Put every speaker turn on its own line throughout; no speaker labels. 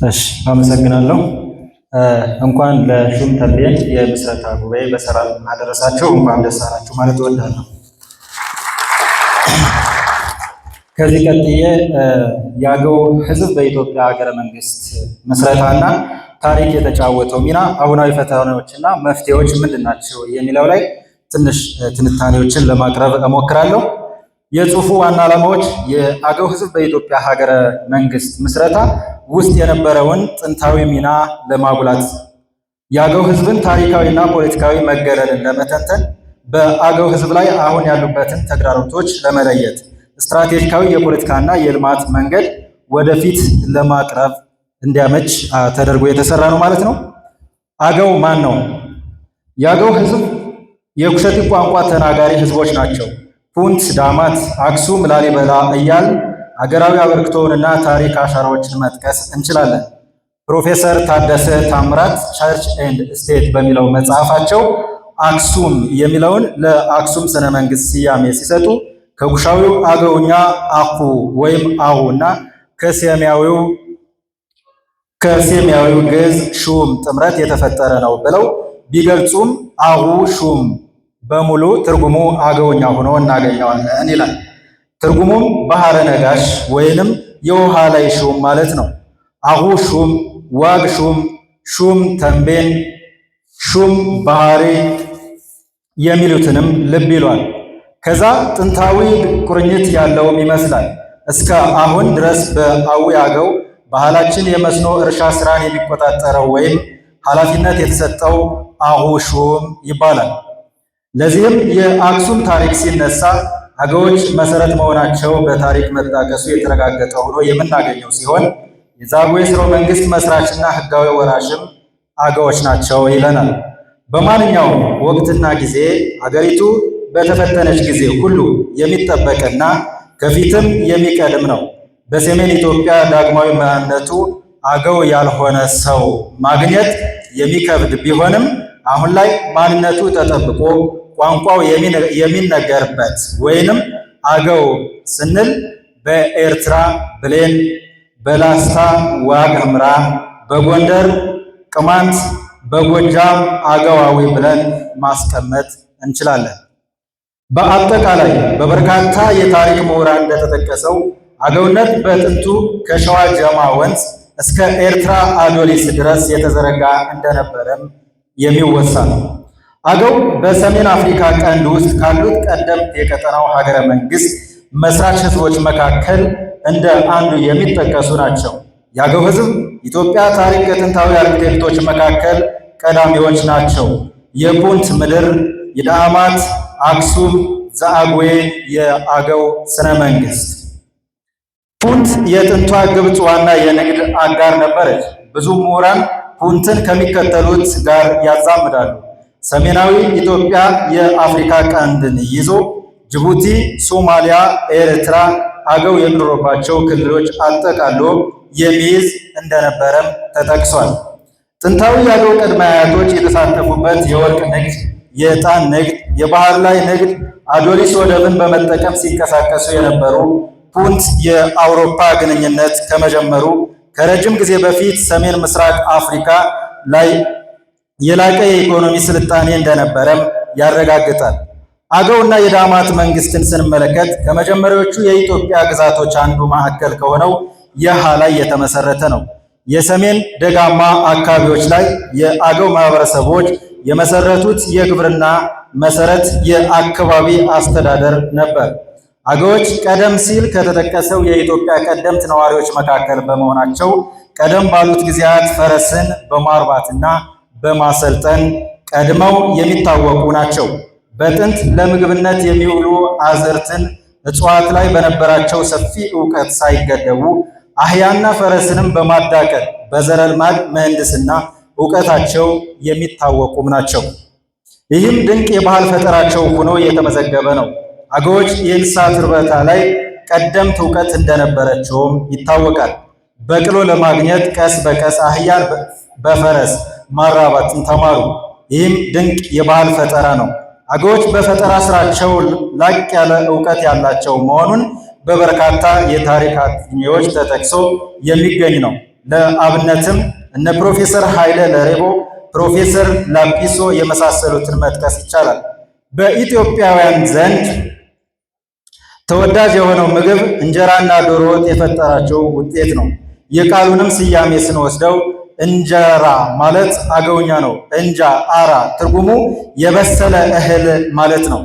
እሺ አመሰግናለሁ። እንኳን ለሹም ተብዬን የምስረታ ጉባኤ በሰላም አደረሳችሁ፣ እንኳን ደስ አላችሁ ማለት እወዳለሁ። ከዚህ ቀጥዬ የአገው ሕዝብ በኢትዮጵያ ሀገረ መንግስት ምስረታና ታሪክ የተጫወተው ሚና፣ አሁናዊ ፈተናዎችና መፍትሄዎች ምንድን ናቸው የሚለው ላይ ትንሽ ትንታኔዎችን ለማቅረብ እሞክራለሁ። የጽሑፉ ዋና ዓላማዎች የአገው ሕዝብ በኢትዮጵያ ሀገረ መንግስት ምስረታ ውስጥ የነበረውን ጥንታዊ ሚና ለማጉላት፣ የአገው ሕዝብን ታሪካዊና ፖለቲካዊ መገለልን ለመተንተን፣ በአገው ሕዝብ ላይ አሁን ያሉበትን ተግዳሮቶች ለመለየት፣ ስትራቴጂካዊ የፖለቲካና የልማት መንገድ ወደፊት ለማቅረብ እንዲያመች ተደርጎ የተሰራ ነው ማለት ነው። አገው ማን ነው? የአገው ሕዝብ የኩሸቲ ቋንቋ ተናጋሪ ሕዝቦች ናቸው። ፑንት፣ ዳማት፣ አክሱም፣ ላሊበላ እያል አገራዊ አበርክቶውንና ታሪክ አሻራዎችን መጥቀስ እንችላለን። ፕሮፌሰር ታደሰ ታምራት ቸርች ኤንድ ስቴት በሚለው መጽሐፋቸው አክሱም የሚለውን ለአክሱም ስነ መንግስት ስያሜ ሲሰጡ ከኩሻዊው አገውኛ አኩ ወይም አሁ እና ከሴሚያዊው ግዕዝ ሹም ጥምረት የተፈጠረ ነው ብለው ቢገልጹም አሁ ሹም በሙሉ ትርጉሙ አገውኛ ሆኖ እናገኘዋለን ይላል። ትርጉሙም ባህረ ነጋሽ ወይንም የውሃ ላይ ሹም ማለት ነው። አሁ ሹም፣ ዋግ ሹም፣ ሹም ተንቤን፣ ሹም ባህሪ የሚሉትንም ልብ ይሏል። ከዛ ጥንታዊ ቁርኝት ያለውም ይመስላል። እስከ አሁን ድረስ በአዊ አገው ባህላችን የመስኖ እርሻ ስራን የሚቆጣጠረው ወይም ኃላፊነት የተሰጠው አሁ ሹም ይባላል። ለዚህም የአክሱም ታሪክ ሲነሳ አገዎች መሰረት መሆናቸው በታሪክ መጣቀሱ የተረጋገጠ ሆኖ የምናገኘው ሲሆን የዛጉዌ ሥርወ መንግስት መስራችና ህጋዊ ወራሽም አገዎች ናቸው ይለናል። በማንኛውም ወቅትና ጊዜ አገሪቱ በተፈተነች ጊዜ ሁሉ የሚጠበቅና ከፊትም የሚቀድም ነው። በሰሜን ኢትዮጵያ ዳግማዊ ማንነቱ አገው ያልሆነ ሰው ማግኘት የሚከብድ ቢሆንም አሁን ላይ ማንነቱ ተጠብቆ ቋንቋው የሚነገርበት ወይንም አገው ስንል በኤርትራ ብሌን፣ በላስታ ዋግ ኽምራ፣ በጎንደር ቅማንት፣ በጎጃም አገዋዊ ብለን ማስቀመጥ እንችላለን። በአጠቃላይ በበርካታ የታሪክ ምሁራን እንደተጠቀሰው አገውነት በጥንቱ ከሸዋ ጀማ ወንዝ እስከ ኤርትራ አዶሊስ ድረስ የተዘረጋ እንደነበረም የሚወሳ ነው። አገው በሰሜን አፍሪካ ቀንድ ውስጥ ካሉት ቀደምት የቀጠናው ሀገረ መንግስት መስራች ህዝቦች መካከል እንደ አንዱ የሚጠቀሱ ናቸው። የአገው ህዝብ ኢትዮጵያ ታሪክ ከጥንታዊ አርክቴክቶች መካከል ቀዳሚዎች ናቸው። የፑንት ምድር፣ የዳአማት፣ አክሱም፣ ዛጉዌ የአገው ስነ መንግስት። ፑንት የጥንቷ ግብፅ ዋና የንግድ አጋር ነበረች። ብዙ ምሁራን ፑንትን ከሚከተሉት ጋር ያዛምዳሉ። ሰሜናዊ ኢትዮጵያ የአፍሪካ ቀንድን ይዞ ጅቡቲ፣ ሶማሊያ፣ ኤርትራ አገው የሚኖሩባቸው ክልሎች አጠቃሎ የሚይዝ እንደነበረም ተጠቅሷል። ጥንታዊ የአገው ቅድመ አያቶች የተሳተፉበት የወርቅ ንግድ፣ የዕጣን ንግድ፣ የባህር ላይ ንግድ፣ አዶሊስ ወደብን በመጠቀም ሲንቀሳቀሱ የነበሩ ፑንት የአውሮፓ ግንኙነት ከመጀመሩ ከረጅም ጊዜ በፊት ሰሜን ምስራቅ አፍሪካ ላይ የላቀ የኢኮኖሚ ስልጣኔ እንደነበረም ያረጋግጣል። አገውና የዳማት መንግስትን ስንመለከት ከመጀመሪያዎቹ የኢትዮጵያ ግዛቶች አንዱ ማዕከል ከሆነው የሃ ላይ የተመሰረተ ነው። የሰሜን ደጋማ አካባቢዎች ላይ የአገው ማህበረሰቦች የመሰረቱት የግብርና መሰረት የአካባቢ አስተዳደር ነበር። አገዎች ቀደም ሲል ከተጠቀሰው የኢትዮጵያ ቀደምት ነዋሪዎች መካከል በመሆናቸው ቀደም ባሉት ጊዜያት ፈረስን በማርባትና በማሰልጠን ቀድመው የሚታወቁ ናቸው። በጥንት ለምግብነት የሚውሉ አዝርዕትን እጽዋት ላይ በነበራቸው ሰፊ ዕውቀት ሳይገደቡ አህያና ፈረስንም በማዳቀል በዘረ ልማድ ምህንድስና ዕውቀታቸው የሚታወቁም ናቸው። ይህም ድንቅ የባህል ፈጠራቸው ሆኖ የተመዘገበ ነው። አገዎች የእንስሳት እርባታ ላይ ቀደምት ዕውቀት እንደነበረቸውም ይታወቃል። በቅሎ ለማግኘት ቀስ በቀስ አህያን በፈረስ ማራባትን ተማሩ። ይህም ድንቅ የባህል ፈጠራ ነው። አገዎች በፈጠራ ስራቸው ላቅ ያለ ዕውቀት ያላቸው መሆኑን በበርካታ የታሪክ አጥኚዎች ተጠቅሶ የሚገኝ ነው። ለአብነትም እነ ፕሮፌሰር ኃይለ ለሬቦ፣ ፕሮፌሰር ላጲሶ የመሳሰሉትን መጥቀስ ይቻላል። በኢትዮጵያውያን ዘንድ ተወዳጅ የሆነው ምግብ እንጀራና ዶሮ ወጥ የፈጠራቸው ውጤት ነው። የቃሉንም ስያሜ ስንወስደው እንጀራ ማለት አገውኛ ነው። እንጃ አራ ትርጉሙ የበሰለ እህል ማለት ነው።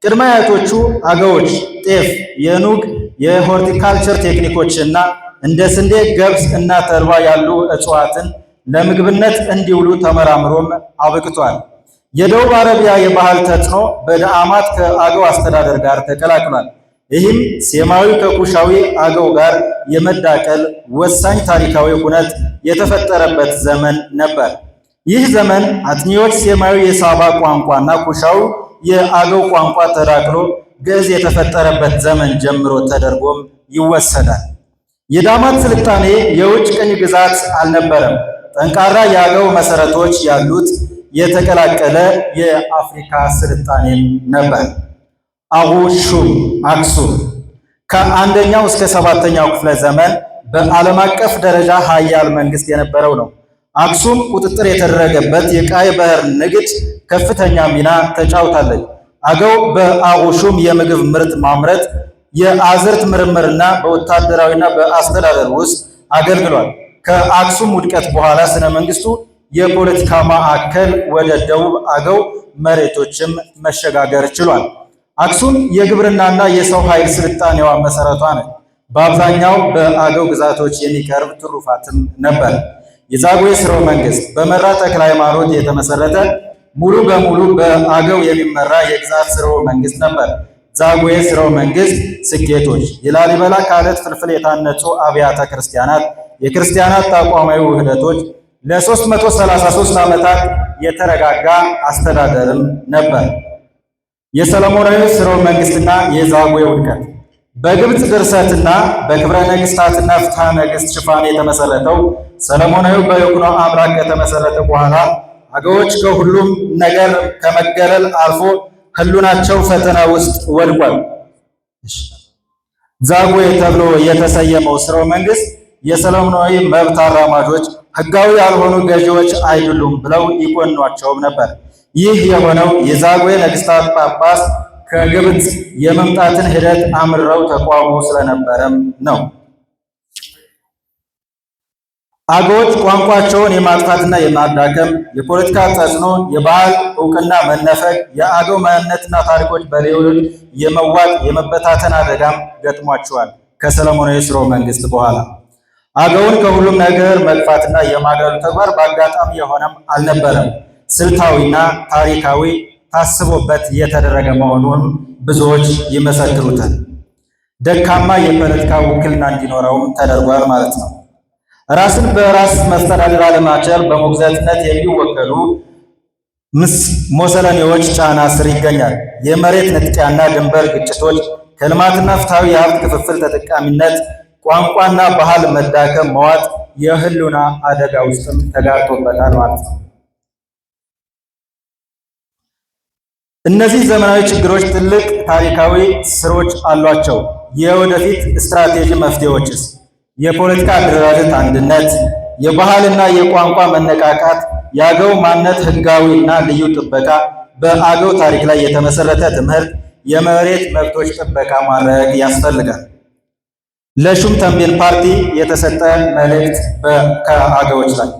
ቅድመ አያቶቹ አገዎች ጤፍ፣ የኑግ የሆርቲካልቸር ቴክኒኮችና እንደ ስንዴ፣ ገብስ እና ተልባ ያሉ እጽዋትን ለምግብነት እንዲውሉ ተመራምሮም አብቅቷል። የደቡብ አረቢያ የባህል ተጽዕኖ በደአማት ከአገው አስተዳደር ጋር ተቀላቅሏል። ይህም ሴማዊ ከኩሻዊ አገው ጋር የመዳቀል ወሳኝ ታሪካዊ ሁነት የተፈጠረበት ዘመን ነበር። ይህ ዘመን አጥኚዎች ሴማዊ የሳባ ቋንቋና ኩሻዊ የአገው ቋንቋ ተዳቅሎ ግዕዝ የተፈጠረበት ዘመን ጀምሮ ተደርጎም ይወሰዳል። የዳማት ስልጣኔ የውጭ ቅኝ ግዛት አልነበረም። ጠንካራ የአገው መሰረቶች ያሉት የተቀላቀለ የአፍሪካ ስልጣኔም ነበር። አሁሹም አክሱም ከአንደኛው እስከ 7ኛው ክፍለ ዘመን በዓለም አቀፍ ደረጃ ሀያል መንግስት የነበረው ነው። አክሱም ቁጥጥር የተደረገበት የቀይ ባህር ንግድ ከፍተኛ ሚና ተጫውታለች። አገው በአሁሹም የምግብ ምርት ማምረት፣ የአዝርት ምርምርና በወታደራዊና በአስተዳደር ውስጥ አገልግሏል። ከአክሱም ውድቀት በኋላ ስነ መንግስቱ የፖለቲካ ማዕከል ወደ ደቡብ አገው መሬቶችም መሸጋገር ችሏል። አክሱም የግብርናና የሰው ኃይል ስልጣኔዋ መሰረቷ ነች። በአብዛኛው በአገው ግዛቶች የሚቀርብ ትሩፋትም ነበር። የዛጉዌ ሥርወ መንግስት በመራ ተክለ ሃይማኖት የተመሰረተ ሙሉ በሙሉ በአገው የሚመራ የግዛት ሥርወ መንግስት ነበር። ዛጉዌ ሥርወ መንግስት ስኬቶች የላሊበላ ከአለት ፍልፍል የታነጹ አብያተ ክርስቲያናት፣ የክርስቲያናት ተቋማዊ ውህደቶች፣ ለ333 ዓመታት የተረጋጋ አስተዳደርም ነበር። የሰለሞናዊ ሥርወ መንግስትና የዛጉዌ ውድቀት በግብፅ ድርሰትና በክብረ ነገስታትና ፍትሐ ነገስት ሽፋን የተመሰረተው ሰለሞናዊ በይኩኖ አምላክ ከተመሰረተ በኋላ አገዎች ከሁሉም ነገር ከመገለል አልፎ ህሉናቸው ፈተና ውስጥ ወድቋል። ዛጉዌ ተብሎ የተሰየመው ሥርወ መንግስት የሰለሞናዊ መብት አራማጆች ህጋዊ ያልሆኑ ገዢዎች አይደሉም ብለው ይኮንኗቸውም ነበር። ይህ የሆነው የዛጉዌ ነገስታት ጳጳስ ከግብፅ የመምጣትን ሂደት አምርረው ተቋሙ ስለነበረም ነው። አገዎች ቋንቋቸውን የማጥፋትና የማዳከም፣ የፖለቲካ ተጽዕኖ፣ የባህል እውቅና መነፈግ፣ የአገው ማንነትና ታሪኮች በሌሎች የመዋጥ የመበታተን አደጋም ገጥሟቸዋል። ከሰለሞናዊ ሥርወ መንግስት በኋላ አገውን ከሁሉም ነገር መግፋትና የማግለሉ ተግባር በአጋጣሚ የሆነም አልነበረም። ስልታዊና ታሪካዊ ታስቦበት የተደረገ መሆኑን ብዙዎች ይመሰክሩታል። ደካማ የፖለቲካ ውክልና እንዲኖረውም ተደርጓል ማለት ነው። ራስን በራስ መስተዳደር አለመቻል በሞግዚትነት የሚወከሉ ሞሰለኔዎች ጫና ስር ይገኛል። የመሬት ንጥቂያና ድንበር ግጭቶች፣ ከልማትና ፍትሐዊ የሀብት ክፍፍል ተጠቃሚነት፣ ቋንቋና ባህል መዳከም፣ መዋጥ የህልውና አደጋ ውስጥም ተጋርጦበታል ማለት ነው። እነዚህ ዘመናዊ ችግሮች ትልቅ ታሪካዊ ስሮች አሏቸው። የወደፊት ስትራቴጂ መፍትሄዎችስ? የፖለቲካ አደረጃጀት አንድነት፣ የባህልና የቋንቋ መነቃቃት፣ የአገው ማንነት ህጋዊና ልዩ ጥበቃ፣ በአገው ታሪክ ላይ የተመሰረተ ትምህርት፣ የመሬት መብቶች ጥበቃ ማድረግ ያስፈልጋል። ለሹም ተንቤን ፓርቲ የተሰጠ መልእክት ከአገዎች ላይ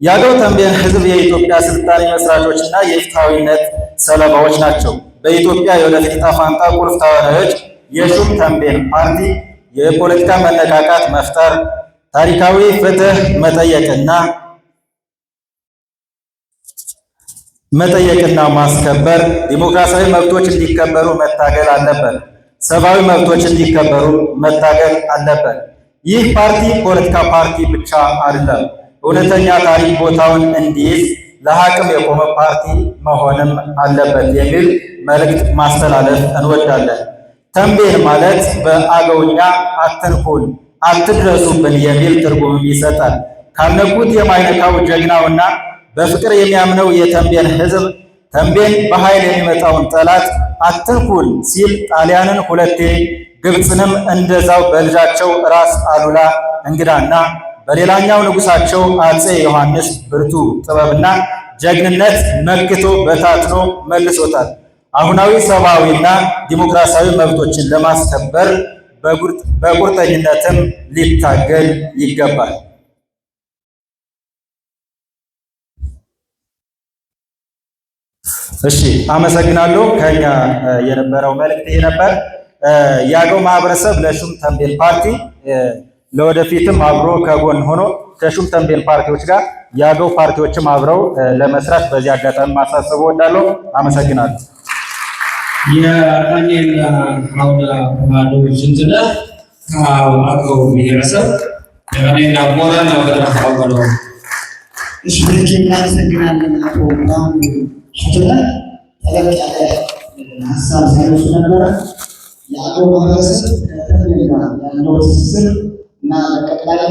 የአገው ተንቤን ህዝብ የኢትዮጵያ ስልጣኔ መስራቾችና የፍትሐዊነት ሰለባዎች ናቸው። በኢትዮጵያ የወደፊት ዕጣ ፈንታ ቁልፍ ተዋናዮች የሹም ተንቤን ፓርቲ የፖለቲካ መነቃቃት መፍጠር፣ ታሪካዊ ፍትህ መጠየቅና ማስከበር፣ ዲሞክራሲያዊ መብቶች እንዲከበሩ መታገል አለበት። ሰብአዊ መብቶች እንዲከበሩ መታገል አለበት። ይህ ፓርቲ ፖለቲካ ፓርቲ ብቻ አይደለም፣ እውነተኛ ታሪክ ቦታውን እንዲይዝ ለሀቅም የቆመ ፓርቲ መሆንም አለበት የሚል መልእክት ማስተላለፍ እንወዳለን። ተንቤን ማለት በአገውኛ አትንኩን፣ አትድረሱብን የሚል ትርጉምም ይሰጣል። ካነኩት የማይነካው ጀግናውና በፍቅር የሚያምነው የተንቤን ህዝብ ተንቤን በኃይል የሚመጣውን ጠላት አትንኩን ሲል ጣሊያንን ሁለቴ፣ ግብፅንም እንደዛው በልጃቸው ራስ አሉላ እንግዳና በሌላኛው ንጉሳቸው አፄ ዮሐንስ ብርቱ ጥበብና ጀግንነት መክቶ በታትኖ መልሶታል። አሁናዊ ሰብአዊና ዲሞክራሲያዊ መብቶችን ለማስከበር በቁርጠኝነትም ሊታገል ይገባል። እሺ፣ አመሰግናለሁ። ከኛ የነበረው መልእክት ይሄ ነበር። የአገው ማህበረሰብ ለሹም ተንቤን ፓርቲ ለወደፊትም አብሮ ከጎን ሆኖ ከሹም ተንቤን ፓርቲዎች ጋር የአገው ፓርቲዎችም አብረው ለመስራት በዚህ አጋጣሚ ማሳሰብ እወዳለሁ። አመሰግናለሁ።
የአኔን አሁን ባሉ ዝንዝነ አገው ብሔረሰብ እኔና ቦረና በጣም አወለው
እሺ፣ እናመሰግናለን። አቶ ብርሃኑ ሽቱላ ተለቅ ያለ ሀሳብ ሲያነሱ ነበረ። የአገው ማህበረሰብ ከተለየ ያለው ትስስር እና በቀጣይ